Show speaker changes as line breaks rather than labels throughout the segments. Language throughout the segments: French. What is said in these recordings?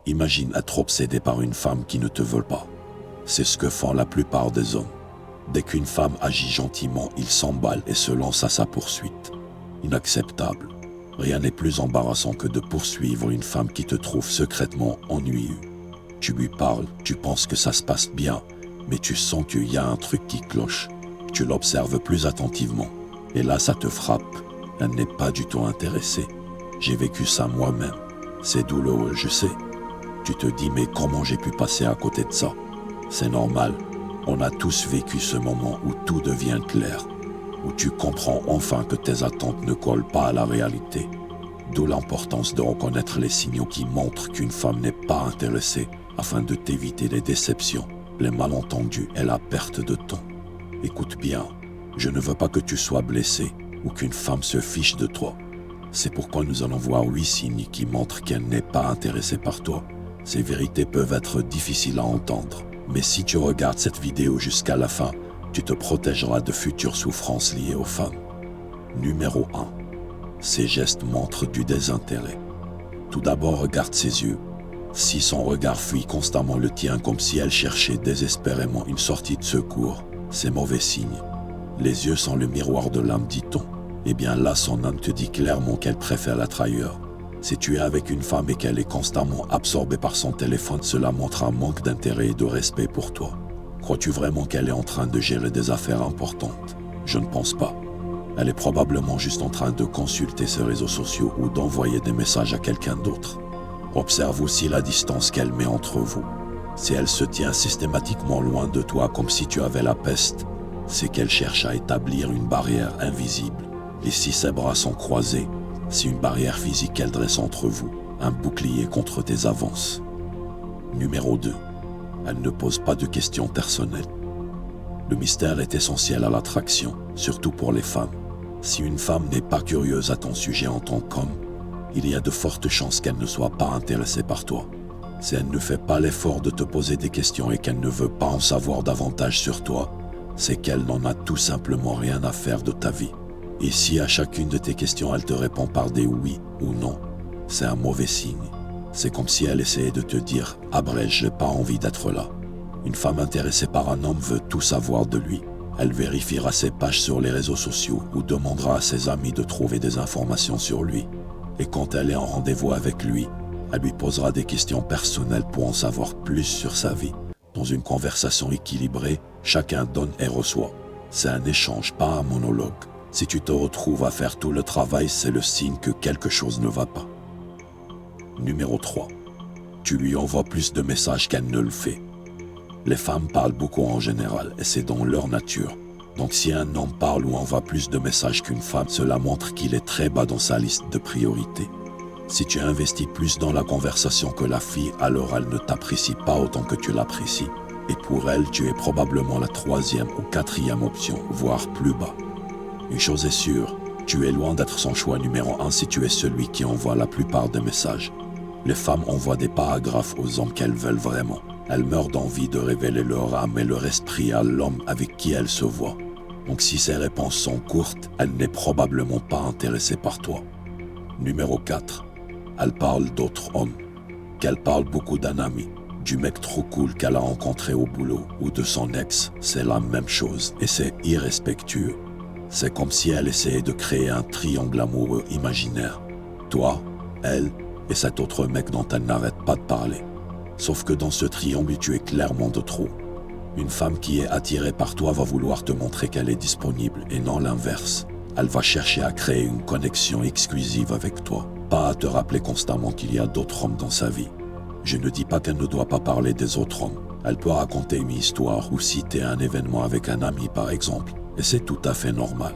Imagine être obsédé par une femme qui ne te veut pas. C'est ce que font la plupart des hommes. Dès qu'une femme agit gentiment, ils s'emballent et se lancent à sa poursuite. Inacceptable. Rien n'est plus embarrassant que de poursuivre une femme qui te trouve secrètement ennuyeux. Tu lui parles, tu penses que ça se passe bien, mais tu sens qu'il y a un truc qui cloche. Tu l'observes plus attentivement. Et là, ça te frappe. Elle n'est pas du tout intéressée. J'ai vécu ça moi-même. C'est douloureux, je sais. Tu te dis, mais comment j'ai pu passer à côté de ça? C'est normal. On a tous vécu ce moment où tout devient clair, où tu comprends enfin que tes attentes ne collent pas à la réalité. D'où l'importance de reconnaître les signaux qui montrent qu'une femme n'est pas intéressée afin de t'éviter les déceptions, les malentendus et la perte de temps. Écoute bien, je ne veux pas que tu sois blessé ou qu'une femme se fiche de toi. C'est pourquoi nous allons voir 8 signes qui montrent qu'elle n'est pas intéressée par toi. Ces vérités peuvent être difficiles à entendre, mais si tu regardes cette vidéo jusqu'à la fin, tu te protégeras de futures souffrances liées aux femmes. Numéro 1. Ces gestes montrent du désintérêt. Tout d'abord, regarde ses yeux. Si son regard fuit constamment le tien comme si elle cherchait désespérément une sortie de secours, c'est mauvais signe. Les yeux sont le miroir de l'âme, dit-on. Eh bien là, son âme te dit clairement qu'elle préfère l'être ailleurs. Si tu es avec une femme et qu'elle est constamment absorbée par son téléphone, cela montre un manque d'intérêt et de respect pour toi. Crois-tu vraiment qu'elle est en train de gérer des affaires importantes? Je ne pense pas. Elle est probablement juste en train de consulter ses réseaux sociaux ou d'envoyer des messages à quelqu'un d'autre. Observe aussi la distance qu'elle met entre vous. Si elle se tient systématiquement loin de toi comme si tu avais la peste, c'est qu'elle cherche à établir une barrière invisible. Et si ses bras sont croisés, c'est une barrière physique qu'elle dresse entre vous, un bouclier contre tes avances. Numéro 2. Elle ne pose pas de questions personnelles. Le mystère est essentiel à l'attraction, surtout pour les femmes. Si une femme n'est pas curieuse à ton sujet en tant qu'homme, il y a de fortes chances qu'elle ne soit pas intéressée par toi. Si elle ne fait pas l'effort de te poser des questions et qu'elle ne veut pas en savoir davantage sur toi, c'est qu'elle n'en a tout simplement rien à faire de ta vie. Et si à chacune de tes questions elle te répond par des oui ou non, c'est un mauvais signe. C'est comme si elle essayait de te dire « Abrège, j'ai pas envie d'être là ». Une femme intéressée par un homme veut tout savoir de lui. Elle vérifiera ses pages sur les réseaux sociaux ou demandera à ses amis de trouver des informations sur lui. Et quand elle est en rendez-vous avec lui, elle lui posera des questions personnelles pour en savoir plus sur sa vie. Dans une conversation équilibrée, chacun donne et reçoit. C'est un échange, pas un monologue. Si tu te retrouves à faire tout le travail, c'est le signe que quelque chose ne va pas. Numéro 3. Tu lui envoies plus de messages qu'elle ne le fait. Les femmes parlent beaucoup en général et c'est dans leur nature. Donc si un homme parle ou envoie plus de messages qu'une femme, cela montre qu'il est très bas dans sa liste de priorités. Si tu investis plus dans la conversation que la fille, alors elle ne t'apprécie pas autant que tu l'apprécies. Et pour elle, tu es probablement la 3e ou 4e option, voire plus bas. Une chose est sûre, tu es loin d'être son choix numéro 1 si tu es celui qui envoie la plupart des messages. Les femmes envoient des paragraphes aux hommes qu'elles veulent vraiment. Elles meurent d'envie de révéler leur âme et leur esprit à l'homme avec qui elles se voient. Donc si ces réponses sont courtes, elle n'est probablement pas intéressée par toi. Numéro 4. Elle parle d'autres hommes. Qu'elle parle beaucoup d'un ami, du mec trop cool qu'elle a rencontré au boulot ou de son ex, c'est la même chose et c'est irrespectueux. C'est comme si elle essayait de créer un triangle amoureux imaginaire. Toi, elle et cet autre mec dont elle n'arrête pas de parler. Sauf que dans ce triangle, tu es clairement de trop. Une femme qui est attirée par toi va vouloir te montrer qu'elle est disponible et non l'inverse. Elle va chercher à créer une connexion exclusive avec toi, pas à te rappeler constamment qu'il y a d'autres hommes dans sa vie. Je ne dis pas qu'elle ne doit pas parler des autres hommes. Elle peut raconter une histoire ou citer un événement avec un ami par exemple, et c'est tout à fait normal.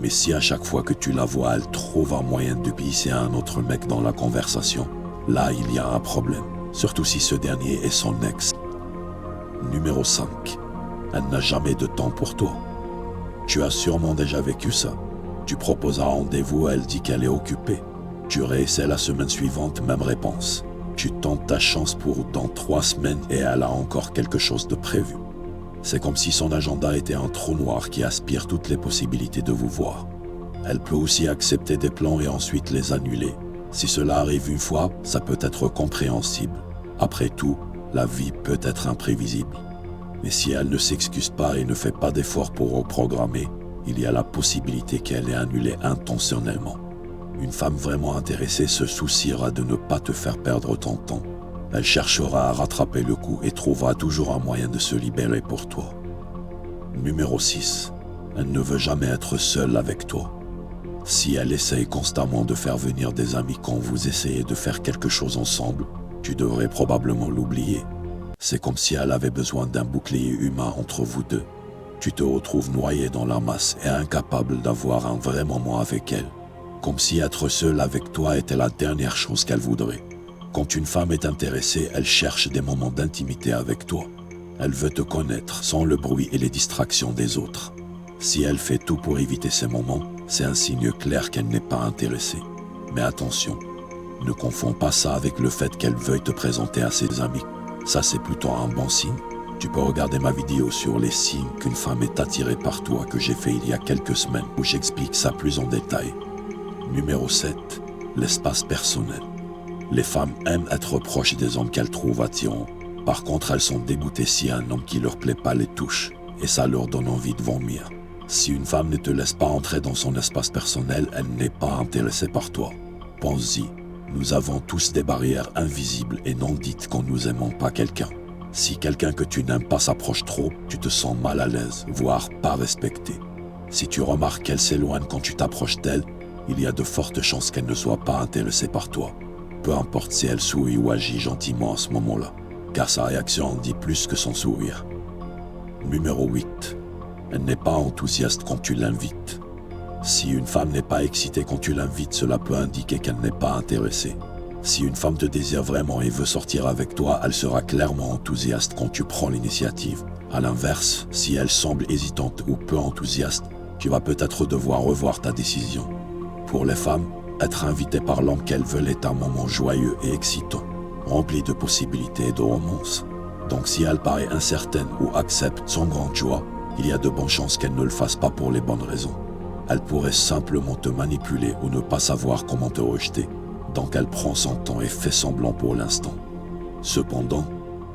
Mais si à chaque fois que tu la vois, elle trouve un moyen de glisser un autre mec dans la conversation, là il y a un problème, surtout si ce dernier est son ex. Numéro 5. Elle n'a jamais de temps pour toi. Tu as sûrement déjà vécu ça. Tu proposes un rendez-vous, elle dit qu'elle est occupée. Tu réessaies la semaine suivante, même réponse. Tu tentes ta chance pour dans 3 semaines et elle a encore quelque chose de prévu. C'est comme si son agenda était un trou noir qui aspire toutes les possibilités de vous voir. Elle peut aussi accepter des plans et ensuite les annuler. Si cela arrive une fois, ça peut être compréhensible. Après tout, la vie peut être imprévisible. Mais si elle ne s'excuse pas et ne fait pas d'efforts pour reprogrammer, il y a la possibilité qu'elle ait annulé intentionnellement. Une femme vraiment intéressée se souciera de ne pas te faire perdre ton temps. Elle cherchera à rattraper le coup et trouvera toujours un moyen de se libérer pour toi. Numéro 6. Elle ne veut jamais être seule avec toi. Si elle essaye constamment de faire venir des amis quand vous essayez de faire quelque chose ensemble, tu devrais probablement l'oublier. C'est comme si elle avait besoin d'un bouclier humain entre vous deux. Tu te retrouves noyé dans la masse et incapable d'avoir un vrai moment avec elle. Comme si être seul avec toi était la dernière chose qu'elle voudrait. Quand une femme est intéressée, elle cherche des moments d'intimité avec toi. Elle veut te connaître sans le bruit et les distractions des autres. Si elle fait tout pour éviter ces moments, c'est un signe clair qu'elle n'est pas intéressée. Mais attention, ne confonds pas ça avec le fait qu'elle veuille te présenter à ses amis. Ça, c'est plutôt un bon signe. Tu peux regarder ma vidéo sur les signes qu'une femme est attirée par toi que j'ai fait il y a quelques semaines où j'explique ça plus en détail. Numéro 7. L'espace personnel. Les femmes aiment être proches des hommes qu'elles trouvent attirants. Par contre, elles sont dégoûtées si un homme qui leur plaît pas les touche, et ça leur donne envie de vomir. Si une femme ne te laisse pas entrer dans son espace personnel, elle n'est pas intéressée par toi. Pense-y, nous avons tous des barrières invisibles et non dites quand nous aimons pas quelqu'un. Si quelqu'un que tu n'aimes pas s'approche trop, tu te sens mal à l'aise, voire pas respecté. Si tu remarques qu'elle s'éloigne quand tu t'approches d'elle, il y a de fortes chances qu'elle ne soit pas intéressée par toi. Peu importe si elle sourit ou agit gentiment à ce moment-là, car sa réaction en dit plus que son sourire. Numéro 8. Elle n'est pas enthousiaste quand tu l'invites. Si une femme n'est pas excitée quand tu l'invites, cela peut indiquer qu'elle n'est pas intéressée. Si une femme te désire vraiment et veut sortir avec toi, elle sera clairement enthousiaste quand tu prends l'initiative. À l'inverse, si elle semble hésitante ou peu enthousiaste, tu vas peut-être devoir revoir ta décision. Pour les femmes, être invitée par l'homme qu'elles veulent est un moment joyeux et excitant, rempli de possibilités et de romances. Donc si elle paraît incertaine ou accepte sans grande joie, il y a de bonnes chances qu'elle ne le fasse pas pour les bonnes raisons. Elle pourrait simplement te manipuler ou ne pas savoir comment te rejeter. Donc elle prend son temps et fait semblant pour l'instant. Cependant,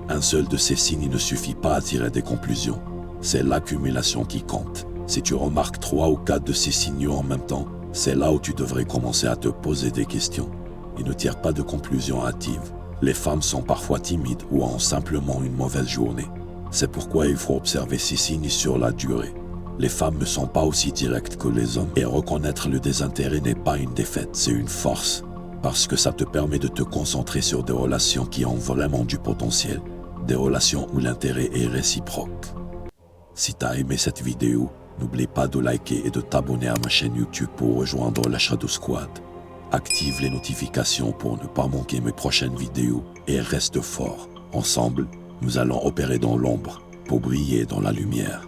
un seul de ces signes ne suffit pas à tirer des conclusions. C'est l'accumulation qui compte. Si tu remarques 3 ou 4 de ces signaux en même temps, c'est là où tu devrais commencer à te poser des questions. Et ne tire pas de conclusions hâtives. Les femmes sont parfois timides ou ont simplement une mauvaise journée. C'est pourquoi il faut observer ces signes sur la durée. Les femmes ne sont pas aussi directes que les hommes et reconnaître le désintérêt n'est pas une défaite, c'est une force. Parce que ça te permet de te concentrer sur des relations qui ont vraiment du potentiel, des relations où l'intérêt est réciproque. Si tu as aimé cette vidéo, n'oublie pas de liker et de t'abonner à ma chaîne YouTube pour rejoindre la Shadow Squad. Active les notifications pour ne pas manquer mes prochaines vidéos et reste fort. Ensemble, nous allons opérer dans l'ombre pour briller dans la lumière.